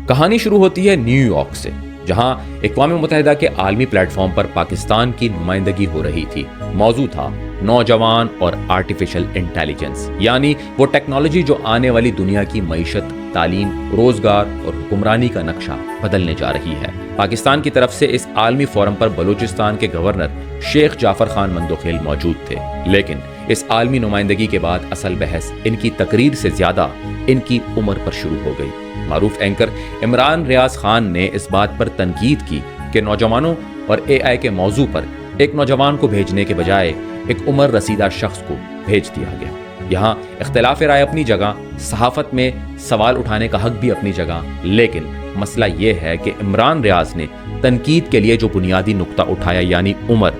کہانی شروع ہوتی ہے نیو یارک سے، جہاں اقوام متحدہ کے عالمی پلیٹ فارم پر پاکستان کی نمائندگی ہو رہی تھی۔ موضوع تھا نوجوان اور آرٹیفیشل انٹیلیجنس، یعنی وہ ٹیکنالوجی جو آنے والی دنیا کی معیشت، تعلیم، روزگار اور حکمرانی کا نقشہ بدلنے جا رہی ہے۔ پاکستان کی طرف سے اس عالمی فورم پر بلوچستان کے گورنر شیخ جعفر خان مندوخیل موجود تھے، لیکن اس عالمی نمائندگی کے بعد اصل بحث ان کی تقریر سے زیادہ ان کی عمر پر شروع ہو گئی۔ معروف اینکر عمران ریاض خان نے اس بات پر تنقید کی کہ نوجوانوں اور اے آئی کے موضوع پر ایک نوجوان کو بھیجنے کے بجائے ایک عمر رسیدہ شخص کو بھیج دیا گیا۔ یہاں اختلاف رائے اپنی جگہ، صحافت میں سوال اٹھانے کا حق بھی اپنی جگہ، لیکن مسئلہ یہ ہے کہ عمران ریاض نے تنقید کے لیے جو بنیادی نقطہ اٹھایا، یعنی عمر،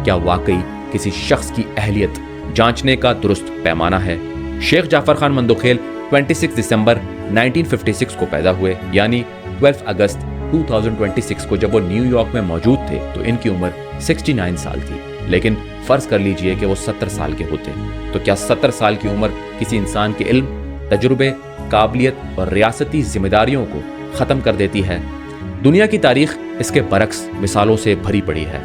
کیا واقعی کسی شخص کی اہلیت جانچنے کا درست پیمانہ ہے؟ شیخ جعفر خان مندوخیل 26 دسمبر 1956 کو پیدا ہوئے، یعنی 12 اگست 2026 کو جب وہ نیو یارک میں موجود تھے تو ان کی عمر 69 سال تھی، لیکن فرض کر لیجئے کہ وہ 70 سال کے ہوتے تو کیا 70 سال کی عمر کسی انسان کے علم، تجربے، قابلیت اور ریاستی ذمہ داریوں کو ختم کر دیتی ہے؟ دنیا کی تاریخ اس کے برعکس مثالوں سے بھری پڑی ہے۔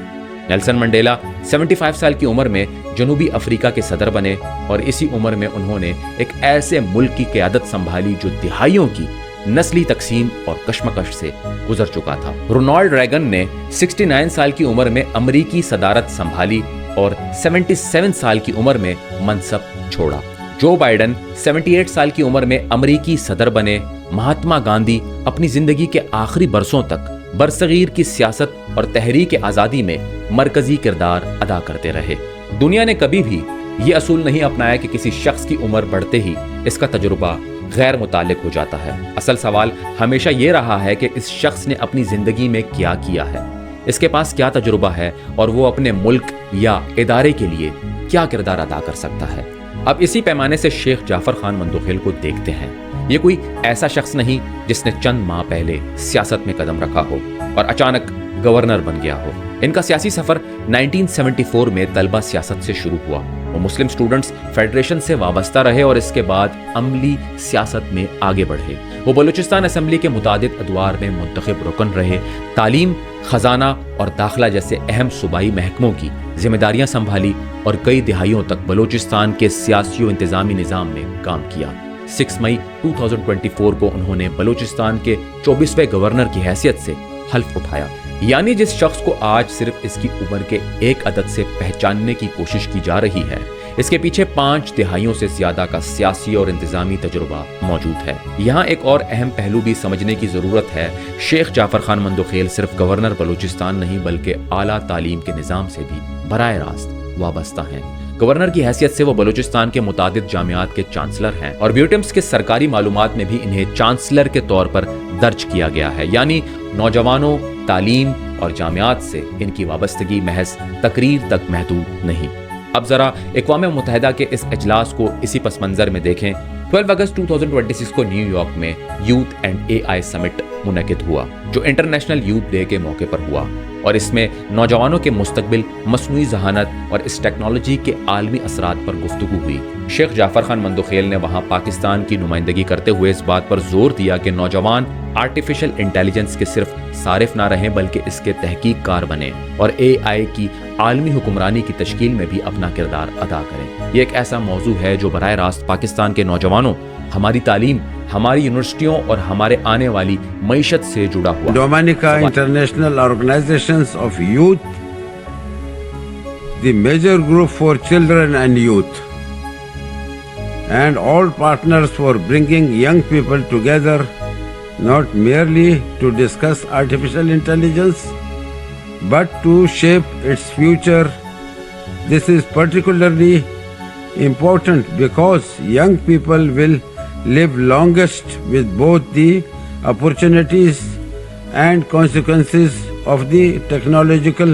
نیلسن منڈیلا 75 سال کی عمر میں جنوبی افریقہ کے صدر بنے، اور اسی عمر میں انہوں نے ایک ایسے ملک کی قیادت سنبھالی جو دہائیوں کی نسلی تقسیم اور کشمکش سے گزر چکا تھا۔ رونالڈ ریگن نے 69 سال کی عمر میں امریکی صدارت سنبھالی اور 77 سال کی عمر میں منصب چھوڑا۔ جو بائیڈن 78 سال کی عمر میں امریکی صدر بنے۔ مہاتما گاندھی اپنی زندگی کے آخری برسوں تک برصغیر کی سیاست اور تحریک آزادی میں مرکزی کردار ادا کرتے رہے۔ دنیا نے کبھی بھی یہ اصول نہیں اپنایا کہ کسی شخص کی عمر بڑھتے ہی اس کا تجربہ غیر متعلق ہو جاتا ہے۔ اصل سوال ہمیشہ یہ رہا ہے کہ اس شخص نے اپنی زندگی میں کیا کیا ہے، اس کے پاس کیا تجربہ ہے، اور وہ اپنے ملک یا ادارے کے لیے کیا کردار ادا کر سکتا ہے۔ اب اسی پیمانے سے شیخ جعفر خان مندوخیل کو دیکھتے ہیں۔ یہ کوئی ایسا شخص نہیں جس نے چند ماہ پہلے سیاست میں قدم رکھا ہو اور اچانک گورنر بن گیا ہو۔ ان کا سیاسی سفر 1974 میں طلبہ سیاست سے شروع ہوا۔ وہ مسلم اسٹوڈنٹس فیڈریشن سے وابستہ رہے اور اس کے بعد عملی سیاست میں آگے بڑھے۔ وہ بلوچستان اسمبلی کے متعدد ادوار میں منتخب رکن رہے، تعلیم، خزانہ اور داخلہ جیسے اہم صوبائی محکموں کی ذمہ داریاں سنبھالی اور کئی دہائیوں تک بلوچستان کے سیاسی و انتظامی نظام میں کام کیا۔ 6 مئی 2024 کو انہوں نے بلوچستان کے 24ویں گورنر کی حیثیت سے حلف اٹھایا، یعنی جس شخص کو آج صرف اس کی عمر کے ایک عدد سے پہچاننے کی کوشش کی جا رہی ہے، اس کے پیچھے 5 دہائیوں سے زیادہ کا سیاسی اور انتظامی تجربہ موجود ہے۔ یہاں ایک اور اہم پہلو بھی سمجھنے کی ضرورت ہے۔ شیخ جعفر خان مندوخیل صرف گورنر بلوچستان نہیں بلکہ اعلیٰ تعلیم کے نظام سے بھی براہ راست وابستہ ہیں۔ گورنر کی حیثیت سے وہ بلوچستان کے متعدد جامعات کے چانسلر ہیں، اور بیوٹمس کے سرکاری معلومات میں بھی انہیں چانسلر کے طور پر درج کیا گیا ہے، یعنی نوجوانوں، تعلیم اور جامعات سے ان کی وابستگی محض تقریر تک محدود نہیں۔ اب ذرا اقوام متحدہ کے اس اجلاس کو اسی پس منظر میں دیکھیں۔ 12 اگست 2026 کو نیو یارک میں یوتھ اینڈ اے آئی سمٹ منعقد ہوا، جو انٹرنیشنل یوتھ ڈے کے موقع پر ہوا، اور اس میں نوجوانوں کے مستقبل، مصنوعی ذہانت اور اس ٹیکنالوجی کے عالمی اثرات پر گفتگو ہوئی۔ شیخ جعفر خان مندوخیل نے وہاں پاکستان کی نمائندگی کرتے ہوئے اس بات پر زور دیا کہ نوجوان آرٹیفیشل انٹیلیجنس کے صرف صارف نہ رہیں بلکہ اس کے تحقیق کار بنیں اور اے آئی کی عالمی حکمرانی کی تشکیل میں بھی اپنا کردار ادا کریں۔ یہ ایک ایسا موضوع ہے جو براہ راست پاکستان کے نوجوانوں، ہماری تعلیم، ہماری یونیورسٹیوں اور ہمارے آنے والی معیشت سے جڑا ہوا۔ Dominica International Organizations of Youth, the major group for children and youth, and all partners for bringing young people together, not merely to discuss artificial intelligence, but to shape its future. This is particularly important because young people will live longest with both the opportunities and consequences of the technological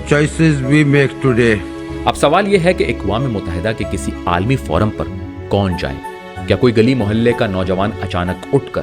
choices we make today. اب سوال یہ ہے کہ اقوام متحدہ کے کسی عالمی فورم پر کون جائے؟ کیا کوئی گلی محلے کا نوجوان اچانک اٹھ کر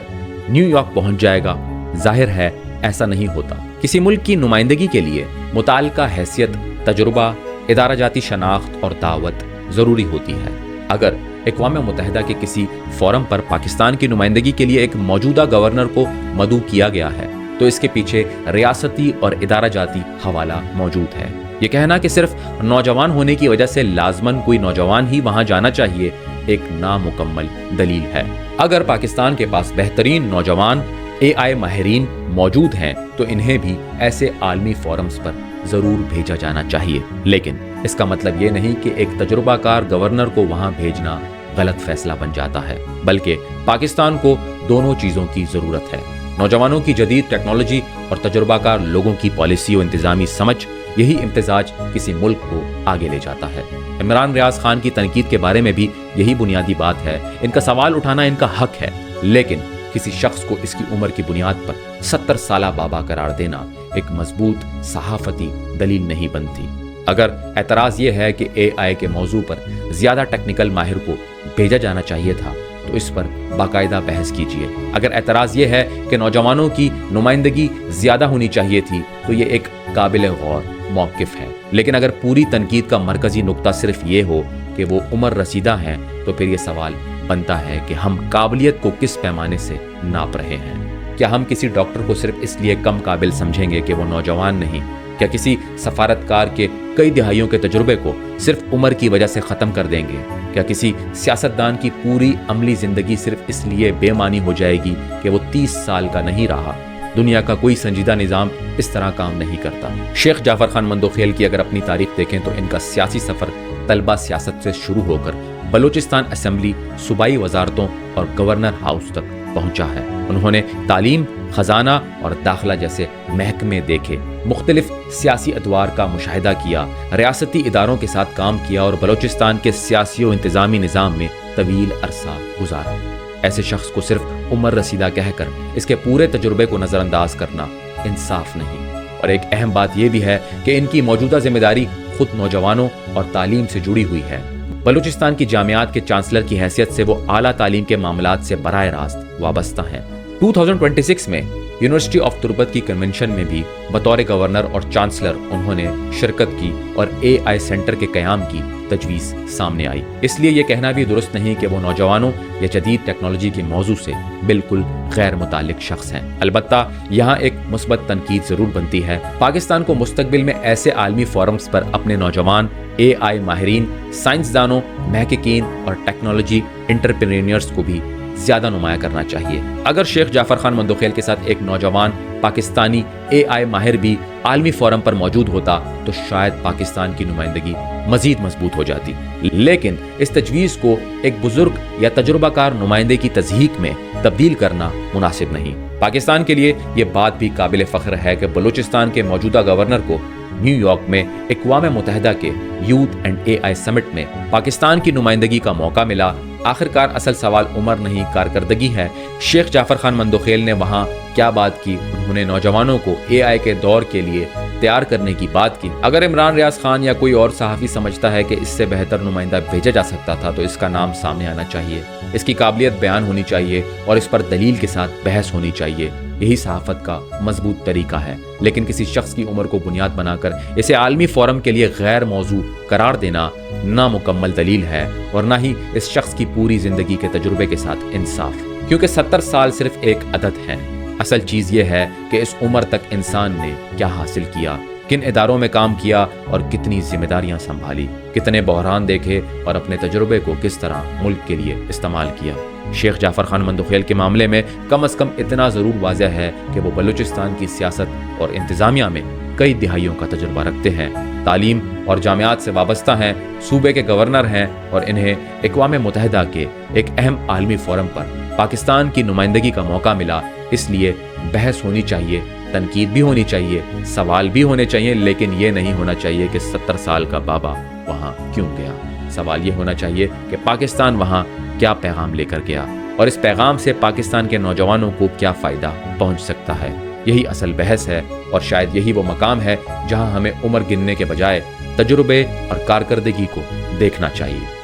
نیو یارک پہنچ جائے گا؟ ظاہر ہے ایسا نہیں ہوتا۔ کسی ملک کی نمائندگی کے لیے متعلقہ حیثیت، تجربہ، ادارہ جاتی شناخت اور دعوت ضروری ہوتی ہے۔ اگر اقوام متحدہ کے کسی فورم پر پاکستان کی نمائندگی کے لیے ایک موجودہ گورنر کو مدعو کیا گیا ہے تو اس کے پیچھے ریاستی اور ادارہ جاتی حوالہ موجود ہے۔ یہ کہنا کہ صرف نوجوان ہونے کی وجہ سے لازماً کوئی نوجوان ہی وہاں جانا چاہیے ایک نامکمل دلیل ہے۔ اگر پاکستان کے پاس بہترین نوجوان AI ماہرین موجود ہیں تو انہیں بھی ایسے عالمی فورمز پر ضرور بھیجا جانا چاہیے، لیکن اس کا مطلب یہ نہیں کہ ایک تجربہ کار گورنر کو وہاں بھیجنا غلط فیصلہ بن جاتا ہے، بلکہ پاکستان کو دونوں چیزوں کی ضرورت ہے۔ نوجوانوں کی جدید ٹیکنالوجی اور تجربہ کار لوگوں کی پالیسی و انتظامی سمجھ، یہی امتزاج کسی ملک کو آگے لے جاتا ہے۔ عمران ریاض خان کی تنقید کے بارے میں بھی یہی بنیادی بات ہے۔ ان کا سوال اٹھانا ان کا حق ہے، لیکن کسی شخص کو اس کی عمر کی بنیاد پر 70 سالہ بابا قرار دینا ایک مضبوط صحافتی دلیل نہیں بنتی۔ اگر اعتراض یہ ہے کہ AI کے موضوع پر زیادہ ٹیکنیکل ماہر کو بھیجا جانا چاہیے تھا تو اس پر باقاعدہ بحث کیجیے۔ اگر اعتراض یہ ہے کہ نوجوانوں کی نمائندگی زیادہ ہونی چاہیے تھی تو یہ ایک قابل غور موقف ہے، لیکن اگر پوری تنقید کا مرکزی نقطہ صرف یہ ہو کہ وہ عمر رسیدہ ہیں تو پھر یہ سوال بنتا ہے کہ ہم قابلیت کو کس پیمانے سے ناپ رہے ہیں؟ کیا ہم کسی ڈاکٹر کو صرف اس لیے کم قابل سمجھیں گے کہ وہ نوجوان نہیں؟ کیا کسی سفارتکار کے کئی دہائیوں کے تجربے کو صرف عمر کی وجہ سے ختم کر دیں گے؟ کیا کسی سیاستدان کی پوری عملی زندگی صرف اس لیے بے معنی ہو جائے گی کہ وہ 30 سال کا نہیں رہا؟ دنیا کا کوئی سنجیدہ نظام اس طرح کام نہیں کرتا۔ شیخ جعفر خان مندوخیل کی اگر اپنی تاریخ دیکھیں تو ان کا سیاسی سفر طلبہ سیاست سے شروع ہو کر بلوچستان اسمبلی، صوبائی وزارتوں اور گورنر ہاؤس تک پہنچا ہے۔ انہوں نے تعلیم، خزانہ اور داخلہ جیسے محکمے دیکھے، مختلف سیاسی ادوار کا مشاہدہ کیا، ریاستی اداروں کے ساتھ کام کیا اور بلوچستان کے سیاسی و انتظامی نظام میں طویل عرصہ گزارا۔ ایسے شخص کو صرف عمر رسیدہ کہہ کر اس کے پورے تجربے کو نظر انداز کرنا انصاف نہیں۔ اور ایک اہم بات یہ بھی ہے کہ ان کی موجودہ ذمہ داری خود نوجوانوں اور تعلیم سے جڑی ہوئی ہے۔ بلوچستان کی جامعات کے چانسلر کی حیثیت سے وہ اعلیٰ تعلیم کے معاملات سے براہ راست وابستہ ہیں۔ 2026 میں یونیورسٹی آف تربت کی کنونشن میں بھی بطور گورنر اور چانسلر انہوں نے شرکت کی اور AI سینٹر کے قیام کی تجویز سامنے آئی۔ اس لیے یہ کہنا بھی درست نہیں کہ وہ نوجوانوں یا جدید ٹیکنالوجی کے موضوع سے بالکل غیر متعلق شخص ہیں۔ البتہ یہاں ایک مثبت تنقید ضرور بنتی ہے۔ پاکستان کو مستقبل میں ایسے عالمی فورمز پر اپنے نوجوان AI ماہرین، سائنسدانوں، محققین اور ٹیکنالوجی انٹرپرینیئرز کو بھی زیادہ نمایاں کرنا چاہیے۔ اگر شیخ جعفر خان مندوخیل کے ساتھ ایک نوجوان پاکستانی AI ماہر بھی عالمی فورم پر موجود ہوتا تو شاید پاکستان کی نمائندگی مزید مضبوط ہو جاتی، لیکن اس تجویز کو ایک بزرگ یا تجربہ کار نمائندے کی تضحیک میں تبدیل کرنا مناسب نہیں۔ پاکستان کے لیے یہ بات بھی قابل فخر ہے کہ بلوچستان کے موجودہ گورنر کو نیو یارک میں اقوام متحدہ کے یوتھ اینڈ AI سمٹ میں پاکستان کی نمائندگی کا موقع ملا۔ آخرکار اصل سوال عمر نہیں، کارکردگی ہے۔ شیخ جعفر خان مندوخیل نے وہاں کیا بات کی؟ انہوں نے نوجوانوں کو AI کے دور کے لیے تیار کرنے کی بات کی۔ اگر عمران ریاض خان یا کوئی اور صحافی سمجھتا ہے کہ اس سے بہتر نمائندہ بھیجا جا سکتا تھا تو اس کا نام سامنے آنا چاہیے، اس کی قابلیت بیان ہونی چاہیے اور اس پر دلیل کے ساتھ بحث ہونی چاہیے۔ یہی صحافت کا مضبوط طریقہ ہے، لیکن کسی شخص کی عمر کو بنیاد بنا کر اسے عالمی فورم کے لیے غیر موضوع قرار دینا نہ مکمل دلیل ہے اور نہ ہی اس شخص کی پوری زندگی کے تجربے کے ساتھ انصاف، کیونکہ 70 سال صرف ایک عدد ہے۔ اصل چیز یہ ہے کہ اس عمر تک انسان نے کیا حاصل کیا، کن اداروں میں کام کیا اور کتنی ذمہ داریاں سنبھالی، کتنے بحران دیکھے اور اپنے تجربے کو کس طرح ملک کے لیے استعمال کیا۔ شیخ جعفر خان مندوخیل کے معاملے میں کم از کم اتنا ضرور واضح ہے کہ وہ بلوچستان کی سیاست اور انتظامیہ میں کئی دہائیوں کا تجربہ رکھتے ہیں، تعلیم اور جامعات سے وابستہ ہیں، صوبے کے گورنر ہیں اور انہیں اقوام متحدہ کے ایک اہم عالمی فورم پر پاکستان کی نمائندگی کا موقع ملا۔ اس لیے بحث ہونی چاہیے، تنقید بھی ہونی چاہیے، سوال بھی ہونے چاہیے، لیکن یہ نہیں ہونا چاہیے کہ 70 سال کا بابا وہاں کیوں گیا۔ سوال یہ ہونا چاہیے کہ پاکستان وہاں کیا پیغام لے کر گیا اور اس پیغام سے پاکستان کے نوجوانوں کو کیا فائدہ پہنچ سکتا ہے۔ یہی اصل بحث ہے اور شاید یہی وہ مقام ہے جہاں ہمیں عمر گننے کے بجائے تجربے اور کارکردگی کو دیکھنا چاہیے۔